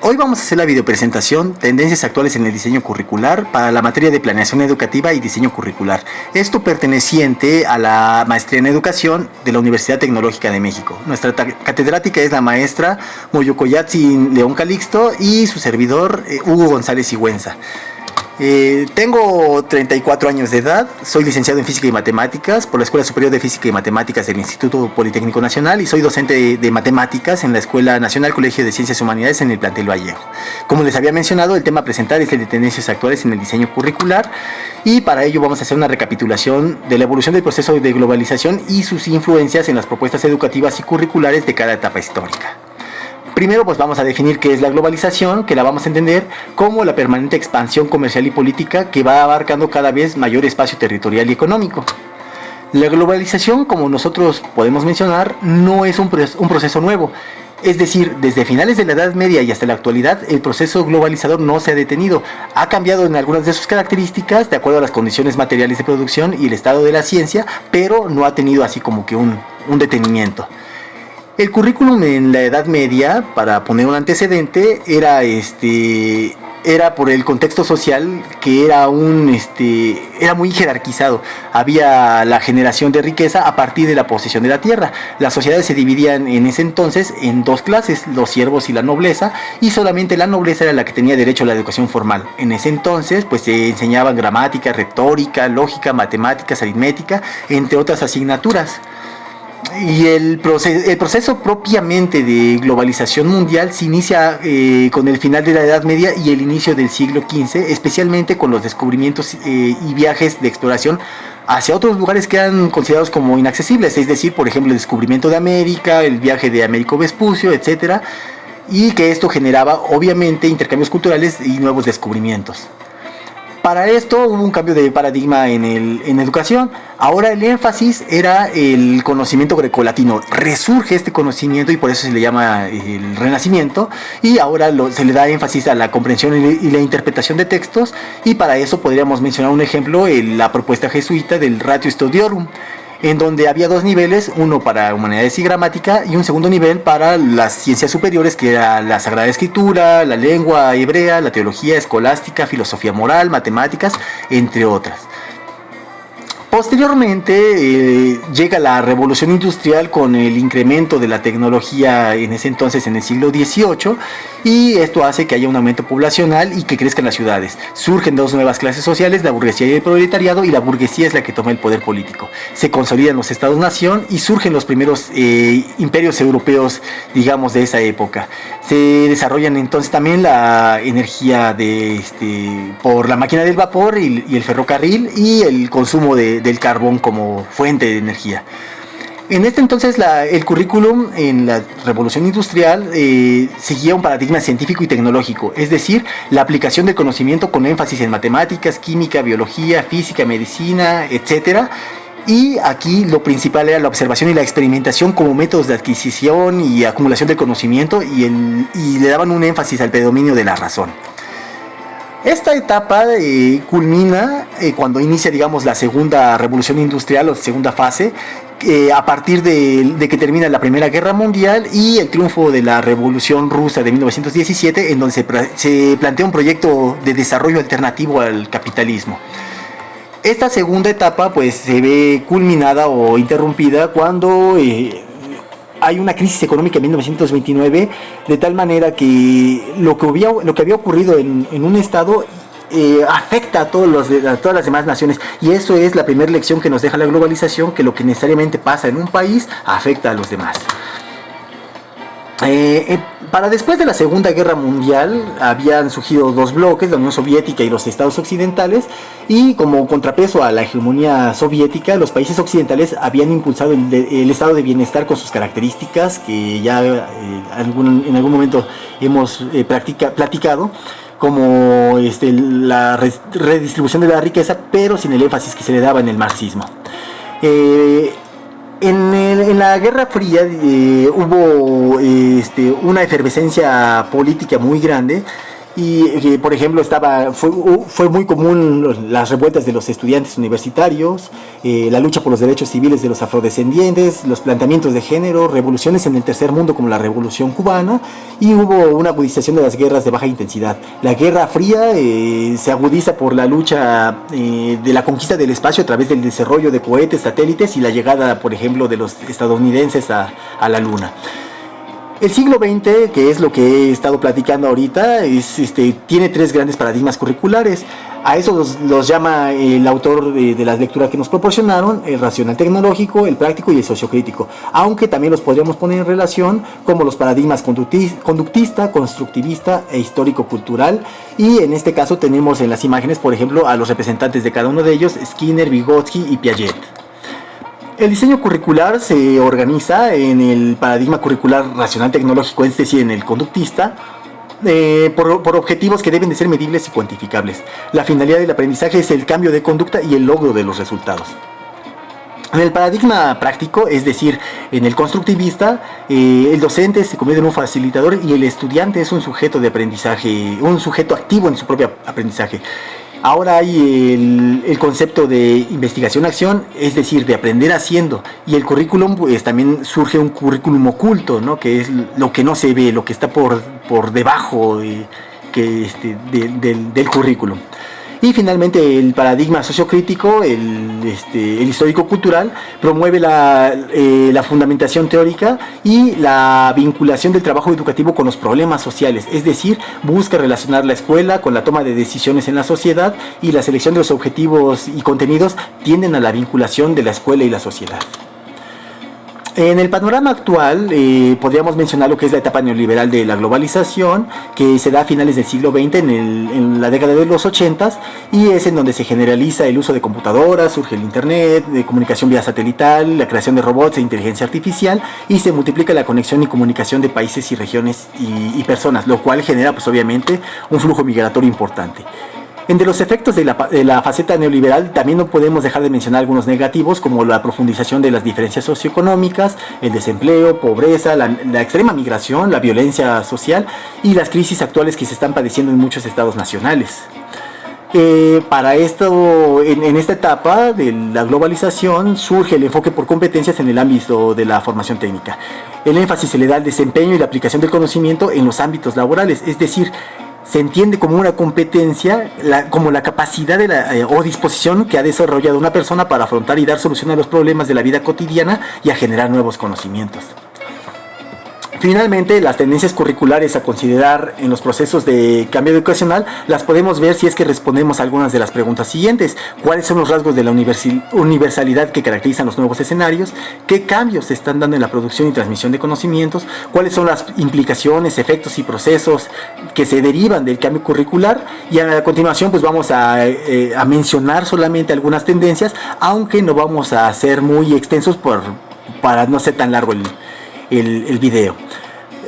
Hoy vamos a hacer la videopresentación Tendencias actuales en el diseño curricular para la materia de planeación educativa y diseño curricular. Esto perteneciente a la maestría en educación de la Universidad Tecnológica de México. Nuestra catedrática es la maestra Moyocoyatzi León Calixto y su servidor Hugo González Sigüenza. Tengo 34 años de edad, soy licenciado en Física y Matemáticas por la Escuela Superior de Física y Matemáticas del Instituto Politécnico Nacional y soy docente de Matemáticas en la Escuela Nacional Colegio de Ciencias Humanidades en el plantel Vallejo. Como les había mencionado, el tema a presentar es el de tendencias actuales en el diseño curricular y para ello vamos a hacer una recapitulación de la evolución del proceso de globalización y sus influencias en las propuestas educativas y curriculares de cada etapa histórica. Primero, pues vamos a definir qué es la globalización, que la vamos a entender como la permanente expansión comercial y política que va abarcando cada vez mayor espacio territorial y económico. La globalización, como nosotros podemos mencionar, no es un proceso nuevo. Es decir, desde finales de la Edad Media y hasta la actualidad, el proceso globalizador no se ha detenido. Ha cambiado en algunas de sus características de acuerdo a las condiciones materiales de producción y el estado de la ciencia, pero no ha tenido así como que un detenimiento. El currículum en la Edad Media, para poner un antecedente, era por el contexto social que era muy jerarquizado. Había la generación de riqueza a partir de la posesión de la tierra. Las sociedades se dividían en ese entonces en dos clases, los siervos y la nobleza, y solamente la nobleza era la que tenía derecho a la educación formal. En ese entonces, pues se enseñaban gramática, retórica, lógica, matemáticas, aritmética, entre otras asignaturas. Y el proceso propiamente de globalización mundial se inicia con el final de la Edad Media y el inicio del siglo XV, especialmente con los descubrimientos y viajes de exploración hacia otros lugares que eran considerados como inaccesibles, es decir, por ejemplo, el descubrimiento de América, el viaje de Américo Vespucio, etc. Y que esto generaba, obviamente, intercambios culturales y nuevos descubrimientos. Para esto hubo un cambio de paradigma en educación. Ahora el énfasis era el conocimiento grecolatino. Resurge este conocimiento y por eso se le llama el Renacimiento. Y ahora se le da énfasis a la comprensión y la interpretación de textos. Y para eso podríamos mencionar un ejemplo, la propuesta jesuita del Ratio Studiorum, en donde había dos niveles, uno para humanidades y gramática y un segundo nivel para las ciencias superiores, que era la Sagrada Escritura, la lengua hebrea, la teología escolástica, filosofía moral, matemáticas, entre otras. Posteriormente llega la revolución industrial con el incremento de la tecnología en ese entonces, en el siglo XVIII, y esto hace que haya un aumento poblacional y que crezcan las ciudades. Surgen dos nuevas clases sociales, la burguesía y el proletariado, y la burguesía es la que toma el poder político. Se consolidan los estados-nación y surgen los primeros imperios europeos, digamos, de esa época. Se desarrollan entonces también la energía por la máquina del vapor y el ferrocarril y el consumo del carbón como fuente de energía. En este entonces el currículum en la revolución industrial seguía un paradigma científico y tecnológico, es decir, la aplicación del conocimiento con énfasis en matemáticas, química, biología, física, medicina, etc. Y aquí lo principal era la observación y la experimentación como métodos de adquisición y acumulación del conocimiento y le daban un énfasis al predominio de la razón. Esta etapa culmina cuando inicia, digamos, la segunda revolución industrial o segunda fase, a partir de que termina la Primera Guerra Mundial y el triunfo de la Revolución Rusa de 1917, en donde se plantea un proyecto de desarrollo alternativo al capitalismo. Esta segunda etapa pues se ve culminada o interrumpida cuando hay una crisis económica en 1929, de tal manera que lo que había ocurrido en un estado afecta a todas las demás naciones, y eso es la primera lección que nos deja la globalización, que lo que necesariamente pasa en un país afecta a los demás. Para después de la Segunda Guerra Mundial habían surgido dos bloques, la Unión Soviética y los Estados Occidentales, y como contrapeso a la hegemonía soviética, los países occidentales habían impulsado el estado de bienestar con sus características, que ya en algún momento hemos platicado, como la redistribución de la riqueza, pero sin el énfasis que se le daba en el marxismo. En la Guerra Fría hubo una efervescencia política muy grande y por ejemplo fue muy común las revueltas de los estudiantes universitarios, la lucha por los derechos civiles de los afrodescendientes, los planteamientos de género, revoluciones en el tercer mundo como la Revolución Cubana, y hubo una agudización de las guerras de baja intensidad. La Guerra Fría se agudiza por la lucha de la conquista del espacio a través del desarrollo de cohetes, satélites y la llegada, por ejemplo, de los estadounidenses a la Luna. El siglo XX, que es lo que he estado platicando ahorita, tiene tres grandes paradigmas curriculares. A eso los llama el autor de las lecturas que nos proporcionaron: el racional tecnológico, el práctico y el sociocrítico. Aunque también los podríamos poner en relación como los paradigmas conductista, constructivista e histórico-cultural. Y en este caso tenemos en las imágenes, por ejemplo, a los representantes de cada uno de ellos: Skinner, Vygotsky y Piaget. El diseño curricular se organiza en el paradigma curricular racional tecnológico, es decir, en el conductista, por objetivos que deben de ser medibles y cuantificables. La finalidad del aprendizaje es el cambio de conducta y el logro de los resultados. En el paradigma práctico, es decir, en el constructivista, el docente se convierte en un facilitador y el estudiante es un sujeto de aprendizaje, un sujeto activo en su propio aprendizaje. Ahora hay el concepto de investigación-acción, es decir, de aprender haciendo, y el currículum, pues también surge un currículum oculto, ¿no? Que es lo que no se ve, lo que está por debajo del currículum. Y finalmente el paradigma sociocrítico, el histórico-cultural, promueve la fundamentación teórica y la vinculación del trabajo educativo con los problemas sociales, es decir, busca relacionar la escuela con la toma de decisiones en la sociedad, y la selección de los objetivos y contenidos tienden a la vinculación de la escuela y la sociedad. En el panorama actual podríamos mencionar lo que es la etapa neoliberal de la globalización, que se da a finales del siglo XX, en la década de los 80, y es en donde se generaliza el uso de computadoras, surge el internet, de comunicación vía satelital, la creación de robots e inteligencia artificial, y se multiplica la conexión y comunicación de países y regiones y personas, lo cual genera pues obviamente un flujo migratorio importante. Entre los efectos de la faceta neoliberal también no podemos dejar de mencionar algunos negativos, como la profundización de las diferencias socioeconómicas, el desempleo, pobreza, la extrema migración, la violencia social y las crisis actuales que se están padeciendo en muchos estados nacionales. Para esto, en esta etapa de la globalización, surge el enfoque por competencias en el ámbito de la formación técnica. El énfasis se le da al desempeño y la aplicación del conocimiento en los ámbitos laborales, es decir, se entiende como una competencia, como la capacidad o disposición que ha desarrollado una persona para afrontar y dar solución a los problemas de la vida cotidiana y a generar nuevos conocimientos. Finalmente, las tendencias curriculares a considerar en los procesos de cambio educacional las podemos ver si es que respondemos a algunas de las preguntas siguientes. ¿Cuáles son los rasgos de la universalidad que caracterizan los nuevos escenarios? ¿Qué cambios se están dando en la producción y transmisión de conocimientos? ¿Cuáles son las implicaciones, efectos y procesos que se derivan del cambio curricular? Y a continuación pues vamos a mencionar solamente algunas tendencias, aunque no vamos a ser muy extensos para no ser tan largo el video.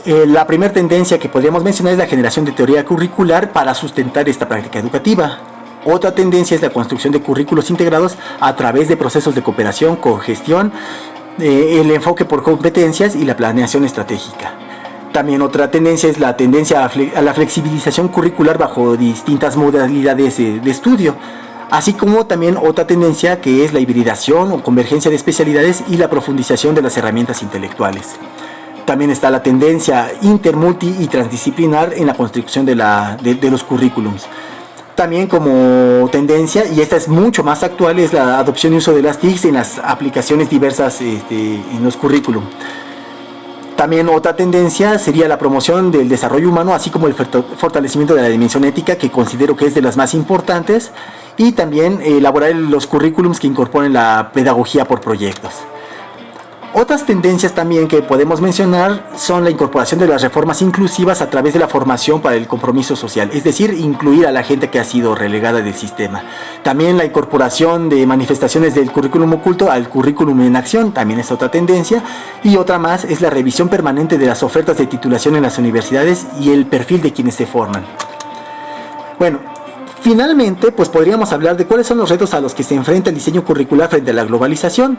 La primera tendencia que podríamos mencionar es la generación de teoría curricular para sustentar esta práctica educativa. Otra tendencia es la construcción de currículos integrados a través de procesos de cooperación, cogestión, el enfoque por competencias y la planeación estratégica. También otra tendencia es la tendencia a la flexibilización curricular bajo distintas modalidades de estudio, así como también otra tendencia que es la hibridación o convergencia de especialidades y la profundización de las herramientas intelectuales. También está la tendencia inter, multi y transdisciplinar en la construcción de los currículums. También como tendencia, y esta es mucho más actual, es la adopción y uso de las TICs en las aplicaciones diversas en los currículum. También otra tendencia sería la promoción del desarrollo humano, así como el fortalecimiento de la dimensión ética, que considero que es de las más importantes, y también elaborar los currículums que incorporen la pedagogía por proyectos. Otras tendencias también que podemos mencionar son la incorporación de las reformas inclusivas a través de la formación para el compromiso social, es decir, incluir a la gente que ha sido relegada del sistema. También la incorporación de manifestaciones del currículum oculto al currículum en acción, también es otra tendencia. Y otra más es la revisión permanente de las ofertas de titulación en las universidades y el perfil de quienes se forman. Bueno, Finalmente, pues podríamos hablar de cuáles son los retos a los que se enfrenta el diseño curricular frente a la globalización.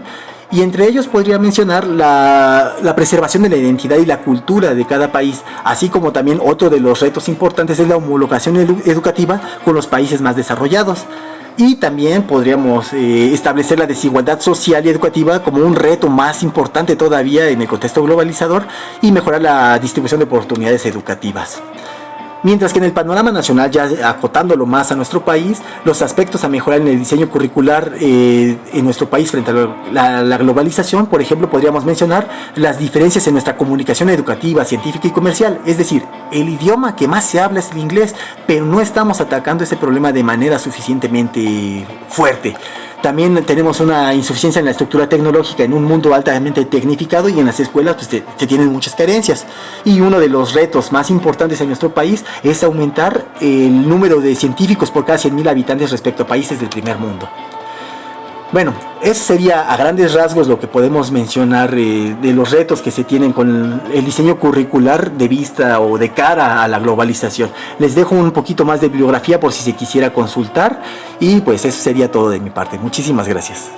Y entre ellos podría mencionar la preservación de la identidad y la cultura de cada país, así como también otro de los retos importantes es la homologación educativa con los países más desarrollados. Y también podríamos establecer la desigualdad social y educativa como un reto más importante todavía en el contexto globalizador y mejorar la distribución de oportunidades educativas. Mientras que en el panorama nacional, ya acotándolo más a nuestro país, los aspectos a mejorar en el diseño curricular en nuestro país frente a la globalización, por ejemplo, podríamos mencionar las diferencias en nuestra comunicación educativa, científica y comercial. Es decir, el idioma que más se habla es el inglés, pero no estamos atacando ese problema de manera suficientemente fuerte. También tenemos una insuficiencia en la estructura tecnológica en un mundo altamente tecnificado, y en las escuelas pues, se tienen muchas carencias. Y uno de los retos más importantes en nuestro país es aumentar el número de científicos por cada 100.000 habitantes respecto a países del primer mundo. Bueno, eso sería a grandes rasgos lo que podemos mencionar de los retos que se tienen con el diseño curricular de vista o de cara a la globalización. Les dejo un poquito más de bibliografía por si se quisiera consultar, y pues eso sería todo de mi parte. Muchísimas gracias.